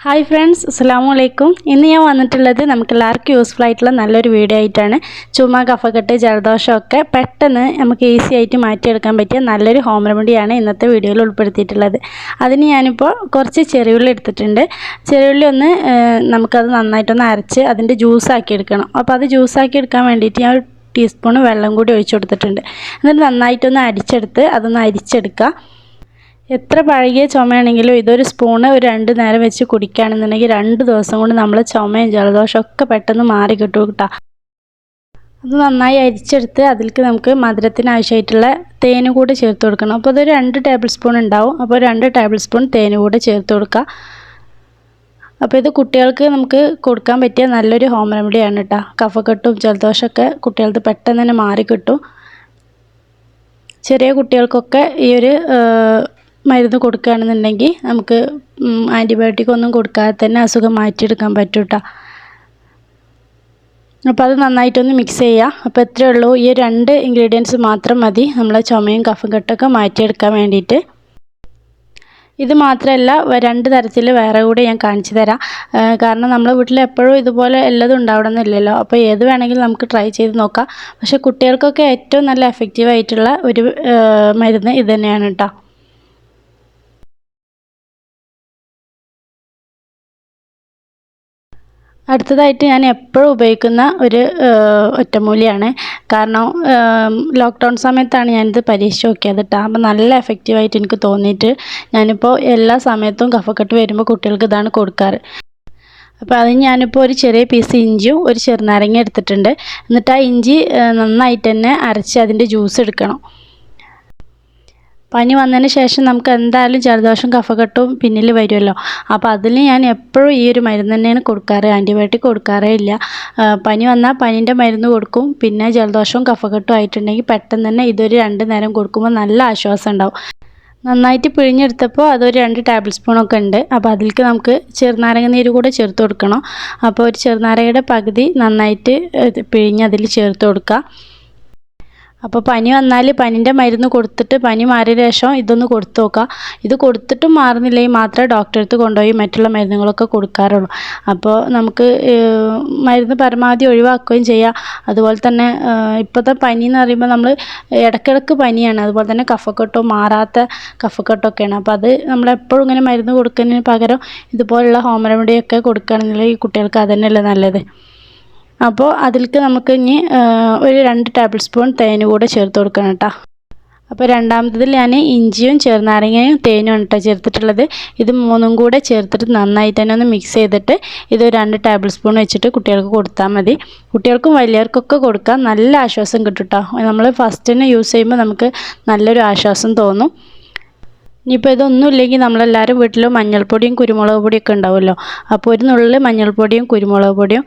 Hi friends, അസ്സലാമു അലൈക്കും. ഇന്ന് ഞാൻ വന്നിട്ടുള്ളത് നമുക്ക് എല്ലാവർക്കും യൂസ്ഫുൾ ആയിട്ടുള്ള നല്ലൊരു വീഡിയോ ആയിട്ടാണ്. ചുമ, കഫക്കെട്ട്, ജലദോഷമൊക്കെ പെട്ടെന്ന് നമുക്ക് ഈസി ആയിട്ട് മാറ്റിയെടുക്കാൻ പറ്റിയ നല്ലൊരു ഹോം റെമഡിയാണ് ഇന്നത്തെ വീഡിയോയിൽ ഉൾപ്പെടുത്തിയിട്ടുള്ളത്. അതിന് ഞാനിപ്പോൾ കുറച്ച് ചെറിയുള്ളി എടുത്തിട്ടുണ്ട്. ചെറിയുള്ളി നമുക്കത് നന്നായിട്ടൊന്ന് അരച്ച് അതിൻ്റെ ജ്യൂസാക്കി എടുക്കണം. അപ്പോൾ അത് ജ്യൂസാക്കി എടുക്കാൻ വേണ്ടിയിട്ട് ഞാൻ 1 ടീസ്പൂൺ വെള്ളം കൂടി ഒഴിച്ചു കൊടുത്തിട്ടുണ്ട്. എന്നിട്ട് നന്നായിട്ടൊന്ന് അടിച്ചെടുത്ത് അതൊന്ന് അരിച്ചെടുക്കുക. എത്ര പഴകിയ ചുമയാണെങ്കിലും ഇതൊരു സ്പൂണ് ഒരു 2 നേരം വെച്ച് കുടിക്കുകയാണെന്നുണ്ടെങ്കിൽ 2 ദിവസം കൊണ്ട് നമ്മൾ ചുമയും ജലദോഷമൊക്കെ പെട്ടെന്ന് മാറി കിട്ടും കേട്ടോ. അത് നന്നായി അരിച്ചെടുത്ത് അതിലേക്ക് നമുക്ക് മധുരത്തിന് ആവശ്യമായിട്ടുള്ള തേന് കൂടെ ചേർത്ത് കൊടുക്കണം. അപ്പോൾ അതൊരു 2 ടേബിൾ സ്പൂൺ ഉണ്ടാവും. അപ്പോൾ 2 ടേബിൾ സ്പൂൺ തേന് കൂടെ ചേർത്ത് കൊടുക്കുക. അപ്പോൾ ഇത് കുട്ടികൾക്ക് നമുക്ക് കൊടുക്കാൻ പറ്റിയ നല്ലൊരു ഹോം റെമഡിയാണ് കേട്ടോ. കഫക്കെട്ടും ജലദോഷമൊക്കെ കുട്ടികൾക്ക് പെട്ടെന്ന് തന്നെ മാറി കിട്ടും. ചെറിയ കുട്ടികൾക്കൊക്കെ ഈ ഒരു മരുന്ന് കൊടുക്കുകയാണെന്നുണ്ടെങ്കിൽ നമുക്ക് ആൻറ്റിബയോട്ടിക് ഒന്നും കൊടുക്കാതെ തന്നെ അസുഖം മാറ്റിയെടുക്കാൻ പറ്റും കേട്ടോ. അപ്പോൾ അത് നന്നായിട്ടൊന്ന് മിക്സ് ചെയ്യുക. അപ്പോൾ ഇത്രയേ ഉള്ളൂ, ഈ 2 ഇൻഗ്രീഡിയൻസ് മാത്രം മതി നമ്മളെ ചുമയും കഫക്കെട്ടൊക്കെ മാറ്റിയെടുക്കാൻ വേണ്ടിയിട്ട്. ഇത് മാത്രമല്ല, 2 തരത്തിൽ വേറെ കൂടി ഞാൻ കാണിച്ചു തരാം. കാരണം നമ്മളെ വീട്ടിൽ എപ്പോഴും ഇതുപോലെ എല്ലതും ഉണ്ടാവണമെന്നില്ലല്ലോ. അപ്പോൾ ഏത് വേണമെങ്കിലും നമുക്ക് ട്രൈ ചെയ്ത് നോക്കാം. പക്ഷേ കുട്ടികൾക്കൊക്കെ ഏറ്റവും നല്ല എഫക്റ്റീവ് ആയിട്ടുള്ള ഒരു മരുന്ന് ഇത് തന്നെയാണ് കേട്ടോ. അടുത്തതായിട്ട് ഞാൻ എപ്പോഴും ഉപയോഗിക്കുന്ന ഒരു ഒറ്റമൂലിയാണ്. കാരണം ലോക്ക്ഡൗൺ സമയത്താണ് ഞാനിത് പരീക്ഷിച്ച് നോക്കിയത് കേട്ടോ. അപ്പോൾ നല്ല എഫക്റ്റീവായിട്ട് എനിക്ക് തോന്നിയിട്ട് ഞാനിപ്പോൾ എല്ലാ സമയത്തും കഫക്കെട്ട് വരുമ്പോൾ കുട്ടികൾക്ക് ഇതാണ് കൊടുക്കാറ്. അപ്പോൾ അതിന് ഞാനിപ്പോൾ ഒരു ചെറിയ പീസ് ഇഞ്ചിയും ഒരു ചെറുനാരങ്ങ എടുത്തിട്ടുണ്ട്. എന്നിട്ട് ആ ഇഞ്ചി നന്നായിട്ട് തന്നെ അരച്ച് അതിൻ്റെ ജ്യൂസ് എടുക്കണം. പനി വന്നതിന് ശേഷം നമുക്ക് എന്തായാലും ജലദോഷം കഫക്കെട്ടും പിന്നിൽ വരുമല്ലോ. അപ്പോൾ അതിൽ ഞാൻ എപ്പോഴും ഈ ഒരു മരുന്ന് തന്നെയാണ് കൊടുക്കാറ്. ആൻറ്റിബയോട്ടിക് കൊടുക്കാറേ ഇല്ല. പനി വന്നാൽ പനീൻ്റെ മരുന്ന് കൊടുക്കും. പിന്നെ ജലദോഷവും കഫക്കെട്ടും ആയിട്ടുണ്ടെങ്കിൽ പെട്ടെന്ന് തന്നെ ഇതൊരു 2 നേരം കൊടുക്കുമ്പോൾ നല്ല ആശ്വാസം ഉണ്ടാവും. നന്നായിട്ട് പിഴിഞ്ഞെടുത്തപ്പോൾ അതൊരു 2 ടേബിൾ സ്പൂണൊക്കെ ഉണ്ട്. അപ്പോൾ അതിലേക്ക് നമുക്ക് ചെറുനാരങ്ങ നീര് കൂടെ ചേർത്ത് കൊടുക്കണം. അപ്പോൾ ഒരു ചെറുനാരങ്ങയുടെ പകുതി നന്നായിട്ട് പിഴിഞ്ഞ് അതിൽ ചേർത്ത് കൊടുക്കുക. അപ്പോൾ പനി വന്നാൽ പനീൻ്റെ മരുന്ന് കൊടുത്തിട്ട് പനി മാറിയ ശേഷം ഇതൊന്ന് കൊടുത്തു നോക്കുക. ഇത് കൊടുത്തിട്ടും മാറുന്നില്ലെങ്കിൽ മാത്രമേ ഡോക്ടറെ അടുത്ത് കൊണ്ടുപോയി മറ്റുള്ള മരുന്നുകളൊക്കെ കൊടുക്കാറുള്ളൂ. അപ്പോൾ നമുക്ക് മരുന്ന് പരമാവധി ഒഴിവാക്കുകയും ചെയ്യാം. അതുപോലെ തന്നെ ഇപ്പോഴത്തെ പനി എന്ന് പറയുമ്പോൾ നമ്മൾ ഇടയ്ക്കിടയ്ക്ക് പനിയാണ്. അതുപോലെ തന്നെ കഫക്കെട്ടോ മാറാത്ത കഫക്കെട്ടൊക്കെയാണ്. അപ്പോൾ അത് നമ്മളെപ്പോഴും ഇങ്ങനെ മരുന്ന് കൊടുക്കുന്നതിന് പകരം ഇതുപോലുള്ള ഹോം റെമഡിയൊക്കെ കൊടുക്കുകയാണെന്നുണ്ടെങ്കിൽ കുട്ടികൾക്ക് അത് തന്നെയല്ലേ നല്ലത്. അപ്പോൾ അതിലേക്ക് നമുക്ക് ഇനി ഒരു 2 ടേബിൾ സ്പൂൺ തേന് കൂടെ ചേർത്ത് കൊടുക്കണം കേട്ടോ. അപ്പോൾ രണ്ടാമത്തതിൽ ഞാൻ ഇഞ്ചിയും ചെറുനാരങ്ങയും തേനും കേട്ടോ ചേർത്തിട്ടുള്ളത്. ഇത് 3ഉം കൂടെ ചേർത്തിട്ട് നന്നായിട്ട് തന്നെ ഒന്ന് മിക്സ് ചെയ്തിട്ട് ഇത് 2 ടേബിൾ സ്പൂൺ വെച്ചിട്ട് കുട്ടികൾക്ക് കൊടുത്താൽ മതി. കുട്ടികൾക്കും വലിയവർക്കൊക്കെ കൊടുക്കാം. നല്ല ആശ്വാസം കിട്ടും കേട്ടോ. നമ്മൾ ഫസ്റ്റ് തന്നെ യൂസ് ചെയ്യുമ്പോൾ നമുക്ക് നല്ലൊരു ആശ്വാസം തോന്നും. ഇനിയിപ്പോൾ ഇതൊന്നും ഇല്ലെങ്കിൽ നമ്മളെല്ലാവരും വീട്ടിൽ മഞ്ഞൾപ്പൊടിയും കുരുമുളക് പൊടിയൊക്കെ ഉണ്ടാവുമല്ലോ. അപ്പോൾ ഒരു നുള്ളിൽ മഞ്ഞൾപ്പൊടിയും കുരുമുളക് പൊടിയും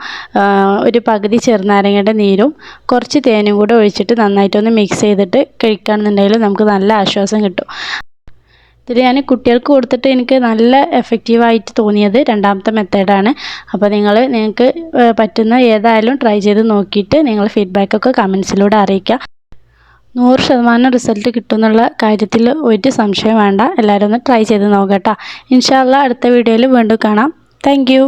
ഒരു പകുതി ചെറുനാരങ്ങയുടെ നീരും കുറച്ച് തേനും കൂടെ ഒഴിച്ചിട്ട് നന്നായിട്ടൊന്ന് മിക്സ് ചെയ്തിട്ട് കഴിക്കുകയാണെന്നുണ്ടെങ്കിൽ നമുക്ക് നല്ല ആശ്വാസം കിട്ടും. ഇതിൽ ഞാൻ കുട്ടികൾക്ക് കൊടുത്തിട്ട് എനിക്ക് നല്ല എഫക്റ്റീവായിട്ട് തോന്നിയത് 2ാമത്തെ മെത്തേഡാണ്. അപ്പോൾ നിങ്ങൾക്ക് പറ്റുന്ന ഏതായാലും ട്രൈ ചെയ്ത് നോക്കിയിട്ട് നിങ്ങൾ ഫീഡ്ബാക്കൊക്കെ കമൻസിലൂടെ അറിയിക്കുക. 100% റിസൾട്ട് കിട്ടുമെന്നുള്ള കാര്യത്തിൽ ഒരു സംശയം വേണ്ട. എല്ലാവരും ഒന്ന് ട്രൈ ചെയ്ത് നോക്കട്ടോ. ഇൻഷാ അല്ലാഹ് അടുത്ത വീഡിയോയിൽ വീണ്ടും കാണാം. Thank you.